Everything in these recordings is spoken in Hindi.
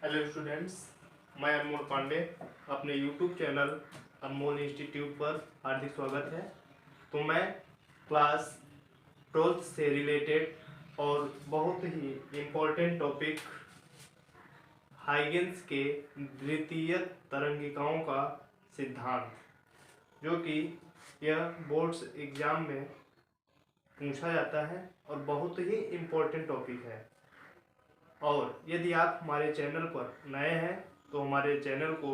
हेलो स्टूडेंट्स, मैं अनमोल पांडे अपने यूट्यूब चैनल अनमोल इंस्टीट्यूट पर हार्दिक स्वागत है। तो मैं क्लास 12th से रिलेटेड और बहुत ही इम्पोर्टेंट टॉपिक हाइगेंस के द्वितीय तरंगिकाओं का सिद्धांत, जो कि यह बोर्ड्स एग्जाम में पूछा जाता है और बहुत ही इम्पोर्टेंट टॉपिक है। और यदि आप हमारे चैनल पर नए हैं तो हमारे चैनल को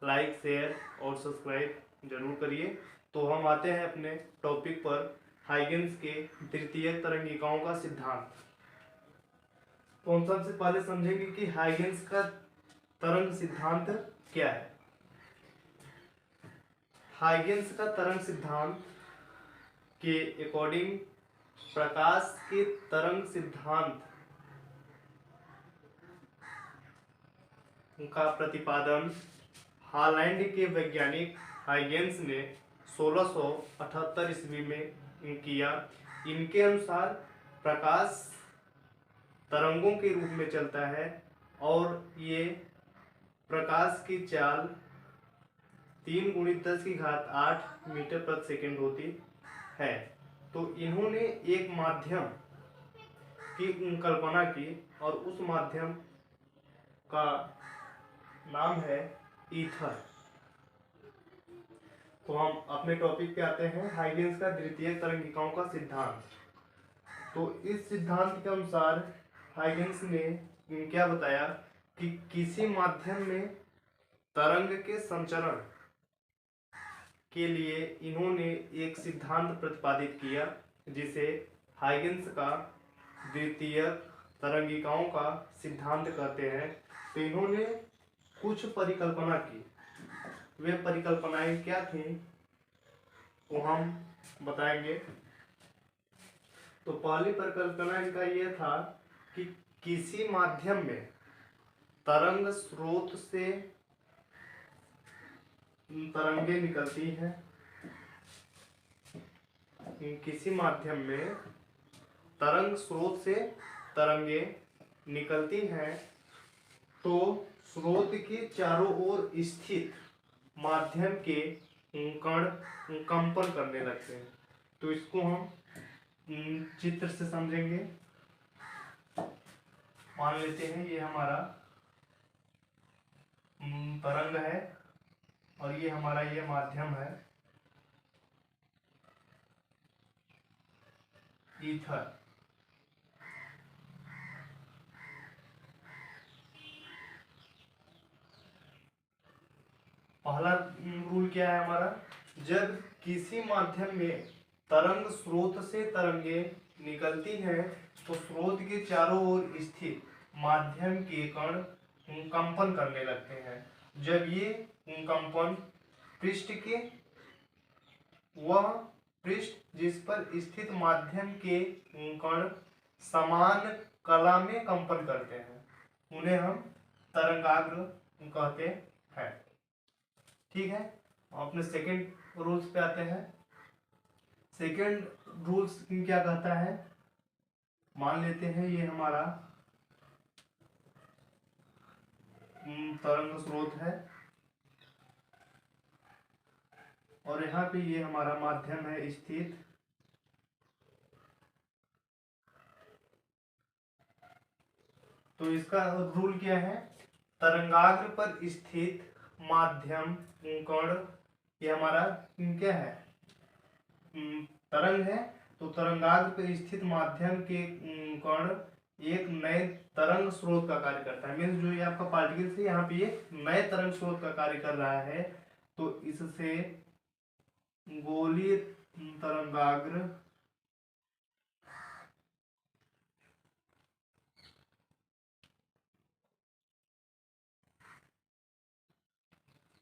लाइक, शेयर और सब्सक्राइब जरूर करिए। तो हम आते हैं अपने टॉपिक पर, हाइगेंस के तृतीय तरंगिकाओं का सिद्धांत। तो हम सबसे पहले समझेंगे कि हाइगेंस का तरंग सिद्धांत क्या है। हाइगेंस का तरंग सिद्धांत के अकॉर्डिंग प्रकाश के तरंग सिद्धांत का प्रतिपादन हॉलैंड के वैज्ञानिक हाइगेंस ने 1678 ईस्वी में किया। इनके अनुसार प्रकाश तरंगों के रूप में चलता है और ये प्रकाश की चाल 3 × 10⁸ मीटर प्रति सेकंड होती है। तो इन्होंने एक माध्यम की कल्पना की और उस माध्यम का नाम है ईथर। तो हम अपने टॉपिक पे आते हैं, हाइगेंस का द्वितीय तरंगिकाओं का सिद्धांत। तो इस सिद्धांत के अनुसार हाइगेंस ने क्या बताया कि किसी माध्यम में तरंग के संचरण के लिए इन्होंने एक सिद्धांत प्रतिपादित किया, जिसे हाइगेंस का द्वितीय तरंगिकाओं का सिद्धांत कहते हैं। तो इन्होंने कुछ परिकल्पना की। वे परिकल्पनाएं क्या थी वो हम बताएंगे। तो पहली परिकल्पना इनका यह था कि किसी माध्यम में तरंग स्रोत से तरंगे निकलती हैं। किसी माध्यम में तरंग स्रोत से तरंगे निकलती हैं तो स्रोत के चारों ओर स्थित माध्यम के कण कंपन करने लगते हैं। तो इसको हम चित्र से समझेंगे। मान लेते हैं ये हमारा तरंग है और ये हमारा ये माध्यम है ईथर। पहला रूल क्या है हमारा, जब किसी माध्यम में तरंग स्रोत से तरंगे निकलती हैं तो स्रोत के चारों ओर स्थित माध्यम के कण कंपन करने लगते हैं। जब ये कंपन पृष्ठ के वह पृष्ठ जिस पर स्थित माध्यम के कण समान कला में कंपन करते हैं, उन्हें हम तरंगाग्र कहते हैं। ठीक है, अपने सेकंड रूल्स पे आते हैं। सेकंड रूल्स क्या कहता है, मान लेते हैं ये हमारा तरंग स्रोत है और यहाँ पे ये हमारा माध्यम है स्थित। तो इसका रूल क्या है, तरंगाग्र पर स्थित माध्यम कण, ये हमारा क्या है, तरंग है। तो तरंगाग्र पर स्थित माध्यम के कण एक नए तरंग स्रोत का कार्य करता है। मीन्स जो ये आपका पार्टिकल्स है यहाँ पे ये नए तरंग स्रोत का कार्य कर रहा है। तो इससे गोलीय तरंगाग्र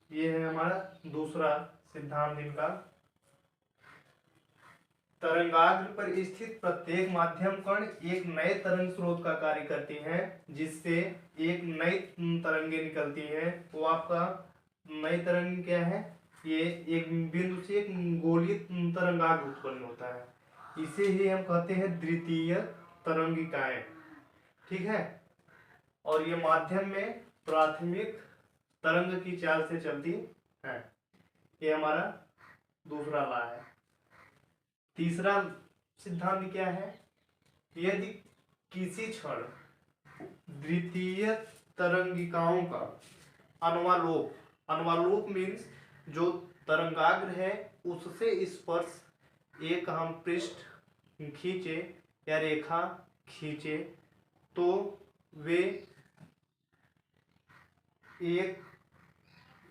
ये है हमारा दूसरा सिद्धांत इनका। तरंगाग्र पर स्थित प्रत्येक माध्यम कण एक नए तरंग स्रोत का कार्य करती हैं, जिससे एक नई तरंगे निकलती हैं। वो आपका नई तरंग क्या है, ये एक बिंदु से एक गोलीय तरंगाग्र उत्पन्न होता है। इसे ही हम कहते हैं द्वितीय तरंगिकाएं। ठीक है, और ये माध्यम में प्राथमिक तरंग की चाल से चलती है। ये हमारा दूसरा लॉ है। तीसरा सिद्धांत क्या है? यदि किसी क्षण द्वितीय तरंगिकाओं का अनुवालोप, अनुवालोप मीन्स जो तरंगाग्र है उससे स्पर्श एक हम पृष्ठ खींचे या रेखा खींचे तो वे एक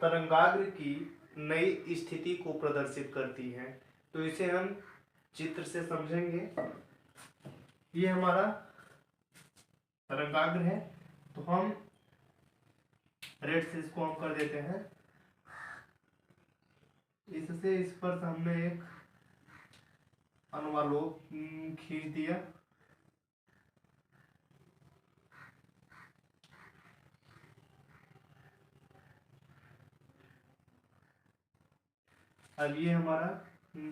तरंगाग्र की नई स्थिति को प्रदर्शित करती हैं। तो इसे हम चित्र से समझेंगे। ये हमारा तरंगाग्र है, तो हम रेड से इसको हम कर देते हैं। इससे इस पर हमने एक अनुवालोप खींच दिया। अब ये हमारा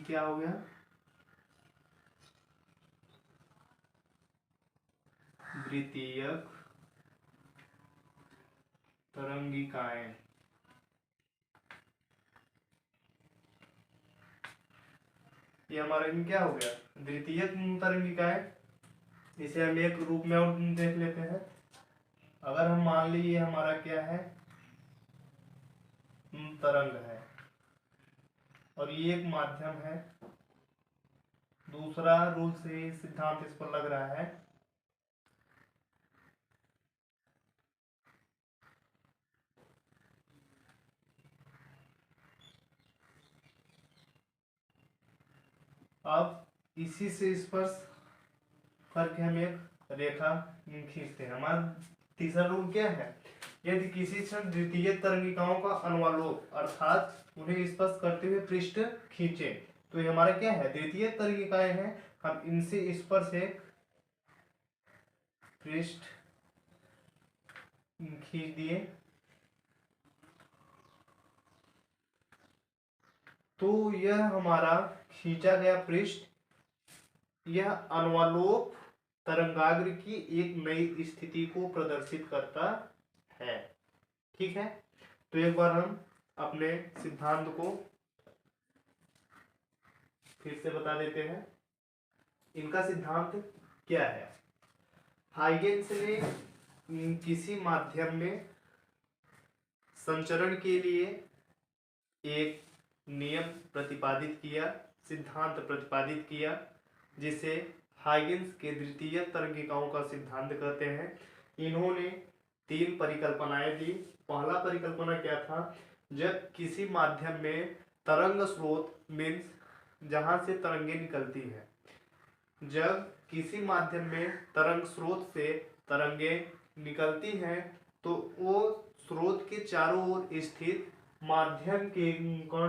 क्या हो गया? द्वितीयक तरंगिकाएं। ये हमारा क्या हो गया? द्वितीयक तरंगिकाएं। इसे हम एक रूप में और देख लेते हैं। अगर हम मान ली ये हमारा क्या है? तरंग है और ये एक माध्यम है। दूसरा रूल से सिद्धांत इस पर लग रहा है। अब इसी से स्पर्श करके हम एक रेखा खींचते हैं। हमारा तीसरा रूल क्या है? यदि किसी क्षण द्वितीय तरंगिकाओं का अनुवालोप अर्थात उन्हें स्पर्श करते हुए पृष्ठ खींचे तो ये हमारा क्या है? द्वितीय तरंगिकाएं हैं। हम इनसे स्पर्श एक पृष्ठ खींच दिए तो यह हमारा खींचा गया पृष्ठ यह अनुवालोप तरंगाग्र की एक नई स्थिति को प्रदर्शित करता है। ठीक है, तो एक बार हम अपने सिद्धांत को फिर से बता देते हैं। इनका सिद्धांत क्या है? हाइगेन्स ने किसी माध्यम में संचरण के लिए एक नियम प्रतिपादित किया, सिद्धांत प्रतिपादित किया, जिसे हाइगेन्स के द्वितीय तरंगिकाओं का सिद्धांत कहते हैं। इन्होंने 3 परिकल्पनाएं दी। पहला परिकल्पना क्या था? जब किसी माध्यम में तरंग स्रोत मीन्स जहां से तरंगे निकलती है, जब किसी माध्यम में तरंग स्रोत से तरंगे निकलती हैं तो वो स्रोत के चारों ओर स्थित माध्यम के कण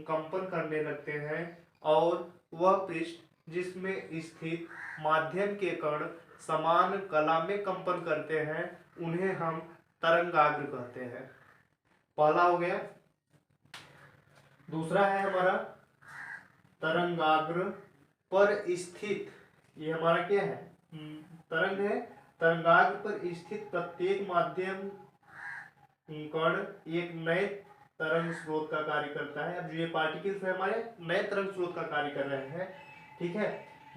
कंपन करने लगते हैं और वह पृष्ठ जिसमें स्थित माध्यम के कण समान कला में कंपन करते हैं उन्हें हम तरंगाग्र कहते हैं। पहला हो गया। दूसरा है हमारा तरंगाग्र पर स्थित। ये हमारा क्या है? तरंग है। तरंगाग्र पर स्थित प्रत्येक माध्यम कण एक नए तरंग स्रोत का कार्य करता है। अब ये पार्टिकल्स है हमारे नए तरंग स्रोत का कार्य कर रहे हैं। ठीक है,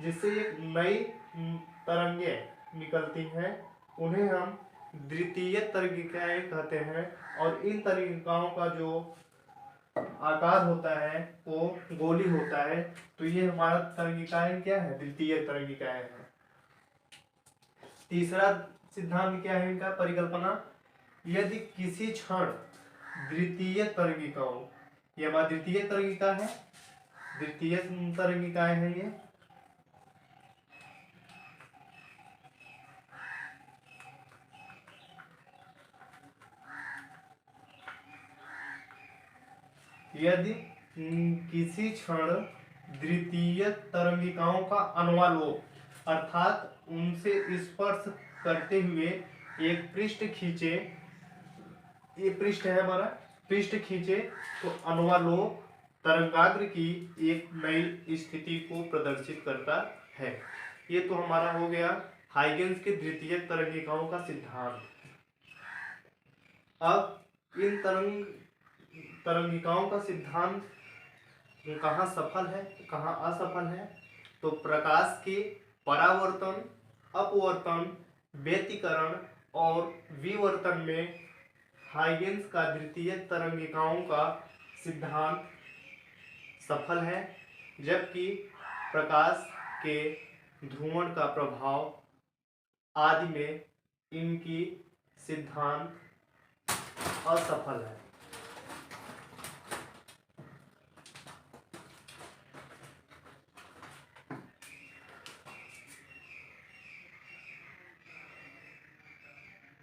जिससे एक नई तरंगे निकलती हैं उन्हें हम द्वितीय तरंगिकाएं कहते हैं। और इन तरंगिकाओं का जो आकार होता है वो गोली होता है। तो ये हमारा तरंगिकाएं क्या है? द्वितीय तरंगिकाएं हैं। तीसरा सिद्धांत क्या है इनका? परिकल्पना, यदि किसी क्षण द्वितीय तरंगिकाओं, ये हमारा द्वितीय तरंगिका है, द्वितीय तरंगिकाएं हैं ये, यदि किसी क्षण द्वितीय तरंगिकाओं का अनुवालोप अर्थात उनसे स्पर्श करते हुए एक पृष्ठ खींचे, ये पृष्ठ है हमारा, पृष्ठ खींचे तो अनुवालोप तरंगाग्र की एक नई स्थिति को प्रदर्शित करता है। ये तो हमारा हो गया हाइगेन्स के द्वितीय तरंगिकाओं का सिद्धांत। अब इन तरंगिकाओं का सिद्धांत कहाँ सफल है कहाँ असफल है? तो प्रकाश के परावर्तन, अपवर्तन, व्यतिकरण और विवर्तन में हाइगेंस का द्वितीय तरंगिकाओं का सिद्धांत सफल है, जबकि प्रकाश के ध्रुवण का प्रभाव आदि में इनकी सिद्धांत असफल है।